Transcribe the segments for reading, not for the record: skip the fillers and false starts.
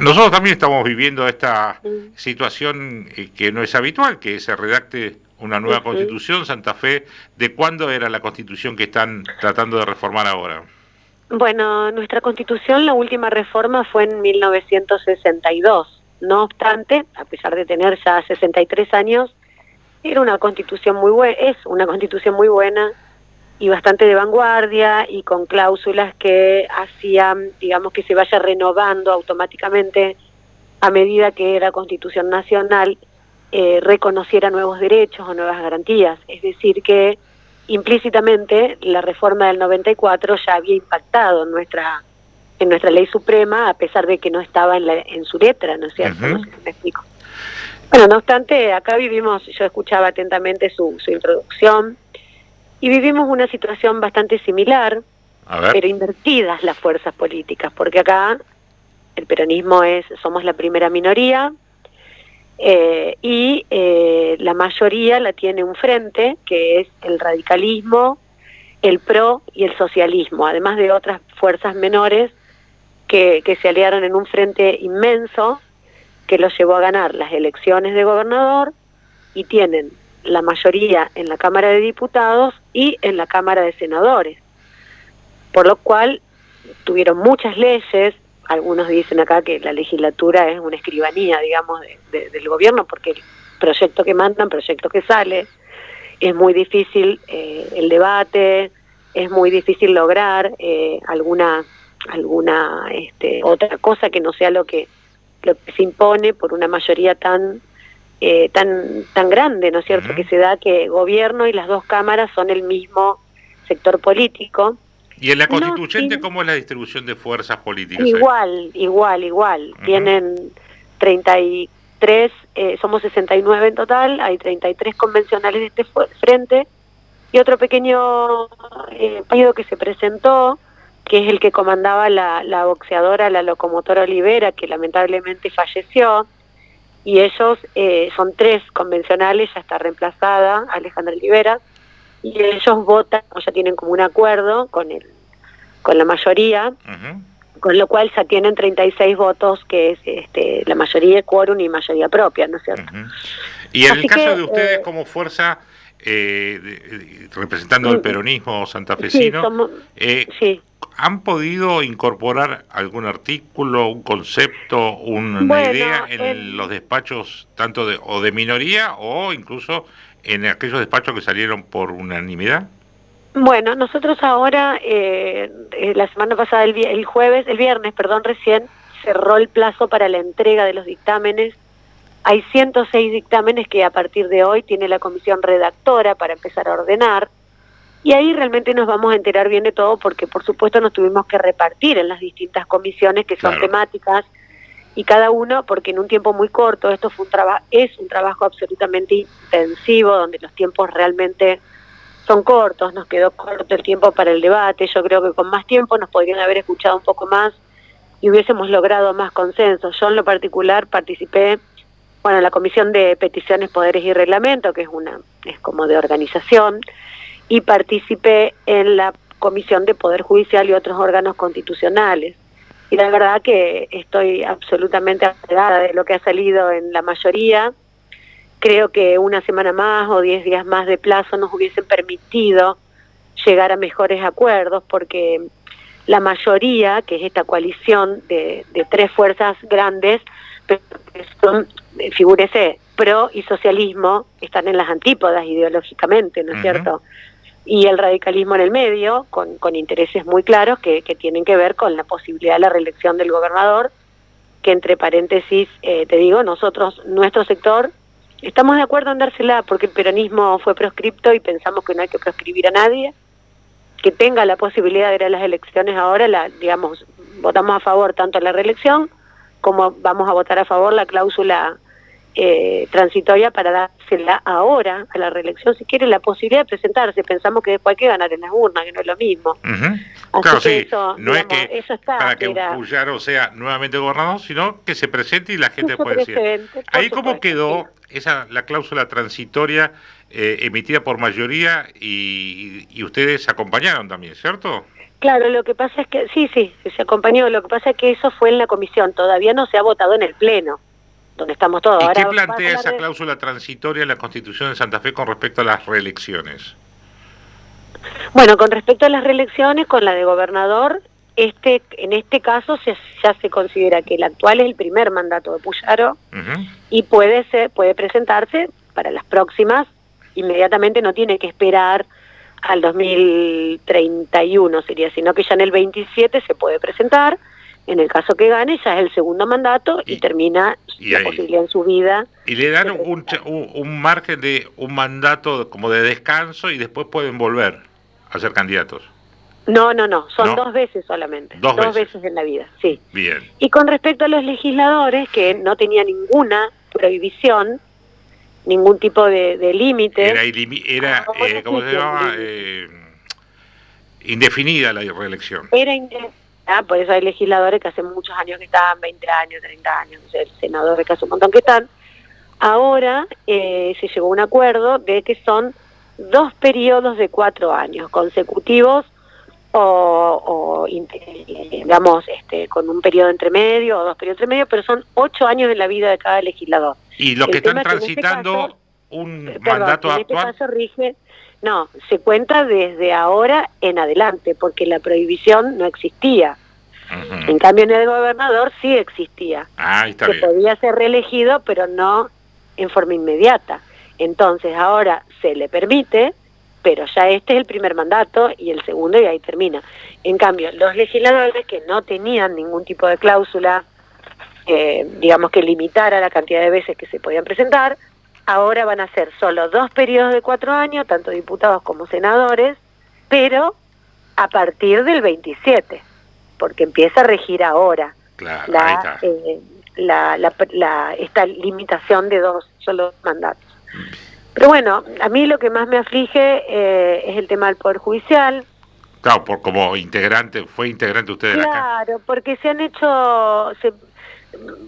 Nosotros también estamos viviendo esta Mm, situación que no es habitual, que se redacte una nueva ujú. constitución. Santa Fe, ¿de cuándo era la constitución que están tratando de reformar ahora? Bueno, nuestra constitución, la última reforma fue en 1962. No obstante, a pesar de tener ya 63 años, era una constitución muy buena, es una constitución muy buena y bastante de vanguardia y con cláusulas que hacían, digamos, que se vaya renovando automáticamente a medida que la Constitución Nacional reconociera nuevos derechos o nuevas garantías. Es decir, que implícitamente la reforma del 94 ya había impactado en nuestra ley suprema, a pesar de que no estaba en su letra, ¿no es cierto? No Ujú. sé si me explico. Bueno, no obstante, acá vivimos, yo escuchaba atentamente su introducción, y vivimos una situación bastante similar, A ver. pero invertidas las fuerzas políticas, porque acá el peronismo somos la primera minoría, y la mayoría la tiene un frente, que es el radicalismo, el PRO y el socialismo, además de otras fuerzas menores que se aliaron en un frente inmenso que los llevó a ganar las elecciones de gobernador y tienen la mayoría en la Cámara de Diputados y en la Cámara de Senadores, por lo cual tuvieron muchas leyes. Algunos dicen acá que la legislatura es una escribanía, digamos, del gobierno, porque el proyecto que mandan, proyecto que sale, es muy difícil el debate, es muy difícil lograr alguna otra cosa que no sea lo que se impone por una mayoría tan grande, ¿no es cierto?, que Ujú. se da que gobierno y las dos cámaras son el mismo sector político. ¿Y en la No, constituyente sin cómo es la distribución de fuerzas políticas ahí? igual. Ujú. Tienen 33, somos 69 en total, hay 33 convencionales de este frente y otro pequeño partido que se presentó, que es el que comandaba la boxeadora, la locomotora Olivera, que lamentablemente falleció, y ellos son tres convencionales, ya está reemplazada Alejandra Olivera, y ellos votan, o ya tienen como un acuerdo con la mayoría, Ujú. con lo cual ya tienen 36 votos, que es la mayoría de quórum y mayoría propia, ¿no es cierto? Ujú. Y en el Así caso que, de ustedes como fuerza, representando el mm, peronismo sí, santafesino, somos, eh, sí. ¿han podido incorporar algún artículo, un concepto, una idea Bueno, en los despachos tanto o de minoría o incluso en aquellos despachos que salieron por unanimidad? bueno, nosotros ahora, la semana pasada, el viernes, perdón, recién cerró el plazo para la entrega de los dictámenes. Hay 106 dictámenes que a partir de hoy tiene la comisión redactora para empezar a ordenar. Y ahí realmente nos vamos a enterar bien de todo porque por supuesto nos tuvimos que repartir en las distintas comisiones que son Claro. temáticas y cada uno, porque en un tiempo muy corto, esto fue es un trabajo absolutamente intensivo donde los tiempos realmente son cortos, nos quedó corto el tiempo para el debate, yo creo que con más tiempo nos podrían haber escuchado un poco más y hubiésemos logrado más consensos. Yo en lo particular participé, bueno, en la Comisión de Peticiones, Poderes y Reglamento, que es como de organización, y participé en la Comisión de Poder Judicial y otros órganos constitucionales. Y la verdad que estoy absolutamente apegada de lo que ha salido en la mayoría. Creo que una semana más o 10 días más de plazo nos hubiesen permitido llegar a mejores acuerdos, porque la mayoría, que es esta coalición de tres fuerzas grandes, pero que son, figúrese, PRO y socialismo, están en las antípodas ideológicamente, ¿no es Ujú. cierto? Y el radicalismo en el medio, con intereses muy claros que tienen que ver con la posibilidad de la reelección del gobernador, que entre paréntesis, te digo, nuestro sector, estamos de acuerdo en dársela porque el peronismo fue proscripto y pensamos que no hay que proscribir a nadie, que tenga la posibilidad de ir a las elecciones ahora, digamos, votamos a favor tanto la reelección como vamos a votar a favor la cláusula transitoria para dársela ahora a la reelección, si quiere la posibilidad de presentarse. Pensamos que después hay que ganar en las urnas, que no es lo mismo. Ujú. Así Claro, que sí, eso, no es digamos, que eso está, para que era Puyaro sea nuevamente gobernador, sino que se presente y la gente justo puede decir. presente, por Ahí cómo supuesto, sí. quedó la cláusula transitoria emitida por mayoría y ustedes acompañaron también, ¿cierto? Claro, lo que pasa es que, sí, se acompañó, lo que pasa es que eso fue en la comisión, todavía no se ha votado en el Pleno, donde estamos todos. ¿Y qué Ahora plantea esa cláusula transitoria en la Constitución de Santa Fe con respecto a las reelecciones? Bueno, con respecto a las reelecciones, con la de gobernador, en este caso ya se considera que el actual es el primer mandato de Puyaro y puede presentarse para las próximas, inmediatamente, no tiene que esperar al 2031 sería, sino que ya en el 27 se puede presentar. En el caso que gane, ya es el segundo mandato y termina la posibilidad en su vida. Y le dan un margen de un mandato como de descanso y después pueden volver a ser candidatos. No, son 2 veces solamente. Dos veces en la vida, sí. Bien. Y con respecto a los legisladores, que no tenía ninguna prohibición, ningún tipo de límite. Era ¿cómo se llama? Indefinida la reelección. Era indefinida, por eso hay legisladores que hace muchos años que están, 20 años, 30 años, el senador que hace un montón que están. Ahora se llegó a un acuerdo de que son 2 periodos de 4 años consecutivos digamos, con un periodo entre medio o 2 periodos entre medio, pero son 8 años en la vida de cada legislador. Y los que están transitando un mandato actual. En este caso rige, no, se cuenta desde ahora en adelante, porque la prohibición no existía. En cambio, en el gobernador sí existía. Está bien. Podía ser reelegido, pero no en forma inmediata. Entonces, ahora se le permite, pero ya este es el primer mandato y el segundo y ahí termina. En cambio, los legisladores que no tenían ningún tipo de cláusula, digamos que limitara la cantidad de veces que se podían presentar, ahora van a ser solo 2 periodos de 4 años, tanto diputados como senadores, pero a partir del 27, porque empieza a regir ahora esta limitación de 2 solos mandatos. Pero bueno, a mí lo que más me aflige es el tema del Poder Judicial. Claro, como integrante, fue integrante usted de la Cámara. Claro, porque se han hecho,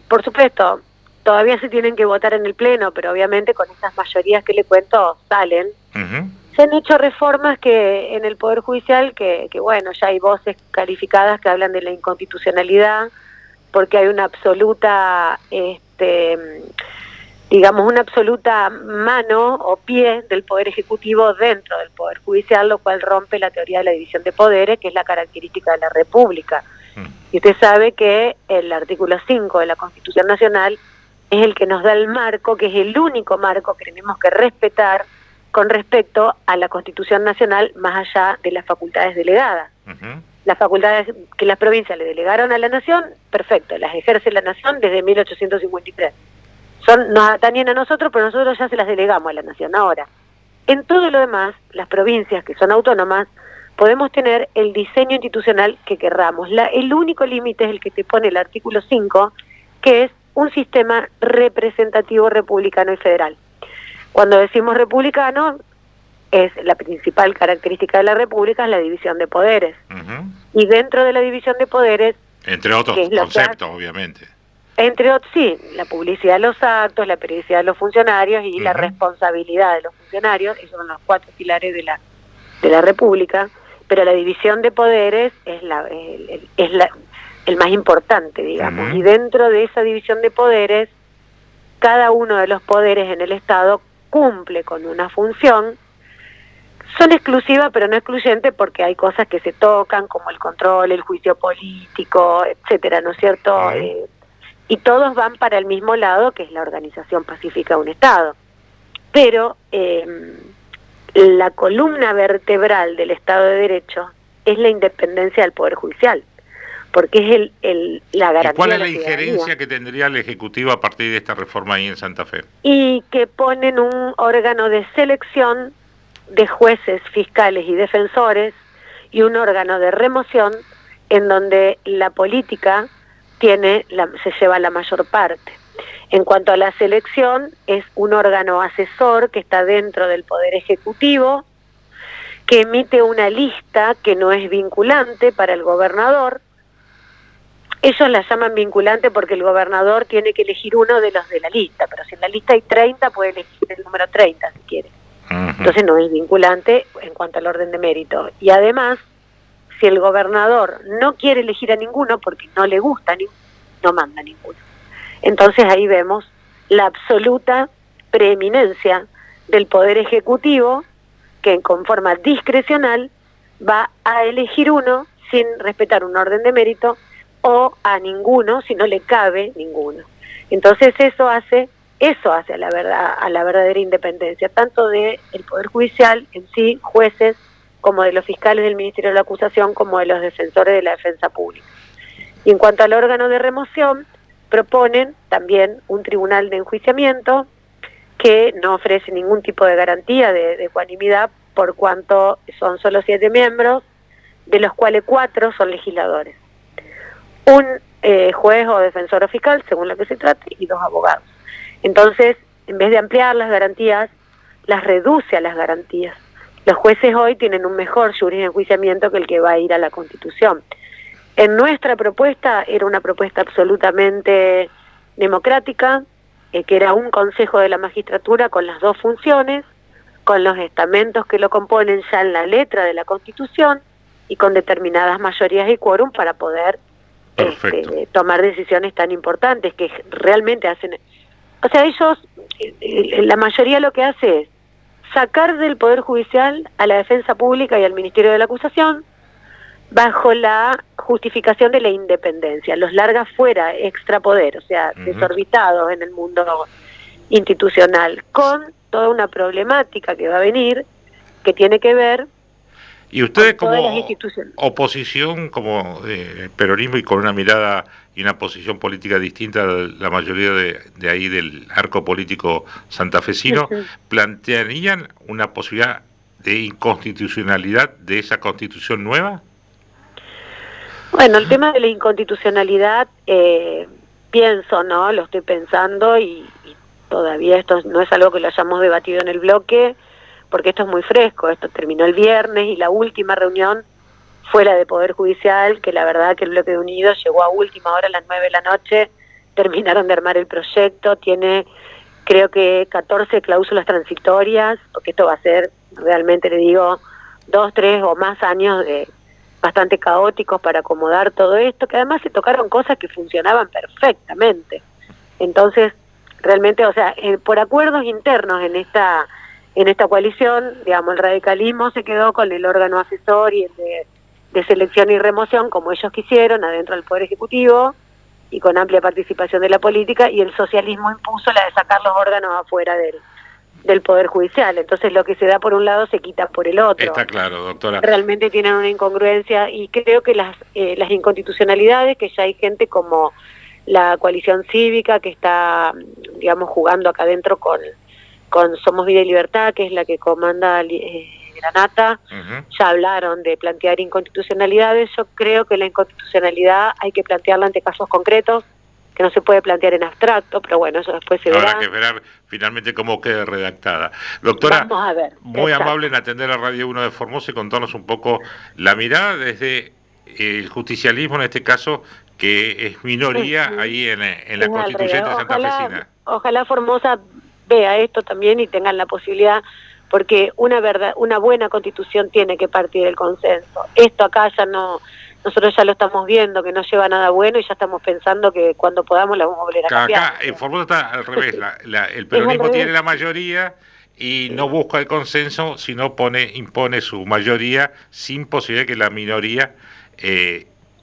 por supuesto, todavía se tienen que votar en el Pleno, pero obviamente con esas mayorías que le cuento salen. Se han hecho reformas que en el Poder Judicial que bueno, ya hay voces calificadas que hablan de la inconstitucionalidad, porque hay una absoluta, digamos, una absoluta mano o pie del Poder Ejecutivo dentro del Poder Judicial, lo cual rompe la teoría de la división de poderes, que es la característica de la República. Y usted sabe que el artículo 5 de la Constitución Nacional es el que nos da el marco, que es el único marco que tenemos que respetar con respecto a la Constitución Nacional, más allá de las facultades delegadas. Las facultades que las provincias le delegaron a la Nación, perfecto, las ejerce la Nación desde 1853. Nos atañen a nosotros, pero nosotros ya se las delegamos a la Nación. Ahora, en todo lo demás, las provincias que son autónomas, podemos tener el diseño institucional que querramos. El único límite es el que te pone el artículo 5, que es un sistema representativo republicano y federal. Cuando decimos republicano, es la principal característica de la república es la división de poderes. Y dentro de la división de poderes... Entre otros conceptos, obviamente. Entre otros, sí, la publicidad de los actos, la periodicidad de los funcionarios y la responsabilidad de los funcionarios, esos son los 4 pilares de la república, pero la división de poderes es el más importante, digamos, y dentro de esa división de poderes, cada uno de los poderes en el Estado cumple con una función. Son exclusivas, pero no excluyentes, porque hay cosas que se tocan, como el control, el juicio político, etcétera, ¿no es cierto? Y todos van para el mismo lado, que es la organización pacífica de un Estado. Pero la columna vertebral del Estado de Derecho es la independencia del Poder Judicial, porque es la garantía. ¿Y cuál es la injerencia que tendría el Ejecutivo a partir de esta reforma ahí en Santa Fe? Y que ponen un órgano de selección de jueces, fiscales y defensores, y un órgano de remoción en donde la política se lleva la mayor parte. En cuanto a la selección, es un órgano asesor que está dentro del Poder Ejecutivo, que emite una lista que no es vinculante para el gobernador. Ellos la llaman vinculante porque el gobernador tiene que elegir uno de los de la lista, pero si en la lista hay 30, puede elegir el número 30 si quiere. Entonces no es vinculante en cuanto al orden de mérito. Y además, si el gobernador no quiere elegir a ninguno porque no le gusta, no manda a ninguno. Entonces ahí vemos la absoluta preeminencia del Poder Ejecutivo, que con forma discrecional va a elegir uno sin respetar un orden de mérito, o a ninguno si no le cabe ninguno. Entonces eso hace a la verdadera independencia, tanto del Poder Judicial en sí, jueces, como de los fiscales del Ministerio de la Acusación, como de los defensores de la defensa pública. Y en cuanto al órgano de remoción, proponen también un tribunal de enjuiciamiento que no ofrece ningún tipo de garantía de ecuanimidad, por cuanto son solo 7 miembros, de los cuales 4 son legisladores. Un juez o defensor o fiscal, según lo que se trate, y 2 abogados. Entonces, en vez de ampliar las garantías, las reduce a las garantías. Los jueces hoy tienen un mejor juris de enjuiciamiento que el que va a ir a la Constitución. En nuestra propuesta era una propuesta absolutamente democrática, que era un consejo de la magistratura con las 2 funciones, con los estamentos que lo componen ya en la letra de la Constitución y con determinadas mayorías y quórum para poder tomar decisiones tan importantes que realmente hacen. O sea, ellos, la mayoría lo que hace es sacar del Poder Judicial a la Defensa Pública y al Ministerio de la Acusación bajo la justificación de la independencia, los larga fuera, extrapoder, o sea, desorbitados en el mundo institucional, con toda una problemática que va a venir, que tiene que ver. Y ustedes como oposición, como peronismo y con una mirada y una posición política distinta a la mayoría de ahí del arco político santafesino, ¿plantearían una posibilidad de inconstitucionalidad de esa constitución nueva? Bueno, el tema de la inconstitucionalidad, pienso, ¿no? Lo estoy pensando y todavía esto no es algo que lo hayamos debatido en el bloque, porque esto es muy fresco, esto terminó el viernes y la última reunión fue la de Poder Judicial, que la verdad que el bloque de Unidos llegó a última hora, a las 9 de la noche, terminaron de armar el proyecto, tiene creo que 14 cláusulas transitorias, porque esto va a ser, realmente le digo, 2, 3 o más años de bastante caóticos para acomodar todo esto, que además se tocaron cosas que funcionaban perfectamente. Entonces, realmente, o sea, por acuerdos internos en esta coalición, digamos, el radicalismo se quedó con el órgano asesor y el de selección y remoción, como ellos quisieron, adentro del Poder Ejecutivo, y con amplia participación de la política, y el socialismo impuso la de sacar los órganos afuera del Poder Judicial. Entonces lo que se da por un lado se quita por el otro. Está claro, doctora. Realmente tienen una incongruencia, y creo que las inconstitucionalidades, que ya hay gente como la coalición cívica que está, digamos, jugando acá adentro con Somos Vida y Libertad, que es la que comanda Granata, ya hablaron de plantear inconstitucionalidades. Yo creo que la inconstitucionalidad hay que plantearla ante casos concretos, que no se puede plantear en abstracto, pero bueno, eso después se verá. Habrá que esperar finalmente cómo quede redactada. Doctora, vamos a ver, muy amable en atender a Radio 1 de Formosa y contarnos un poco la mirada desde el justicialismo, en este caso, que es minoría ahí en la constituyente santafesina. Ojalá Formosa vea esto también y tengan la posibilidad, porque una buena constitución tiene que partir del consenso. Esto acá ya no, nosotros ya lo estamos viendo, que no lleva nada bueno, y ya estamos pensando que cuando podamos la vamos a volver a cambiar. Acá en Formosa está al revés, el peronismo tiene la mayoría y no busca el consenso, sino impone su mayoría sin posibilidad que la minoría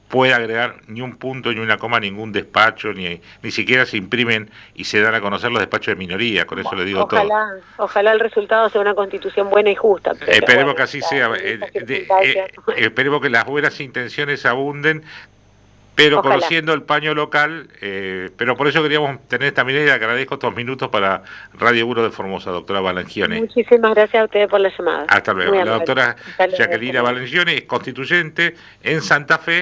pueda agregar ni un punto, ni una coma, ningún despacho, ni siquiera se imprimen y se dan a conocer los despachos de minoría, con eso le digo todo. Ojalá el resultado sea una constitución buena y justa. Esperemos que así sea, esperemos que las buenas intenciones abunden, pero ojalá. Conociendo el paño local, pero por eso queríamos tener esta mirada y le agradezco estos minutos para Radio 1 de Formosa, doctora Balangione. Muchísimas gracias a ustedes por la llamada. Hasta luego. La doctora Jacqueline Balangione es constituyente en Santa Fe.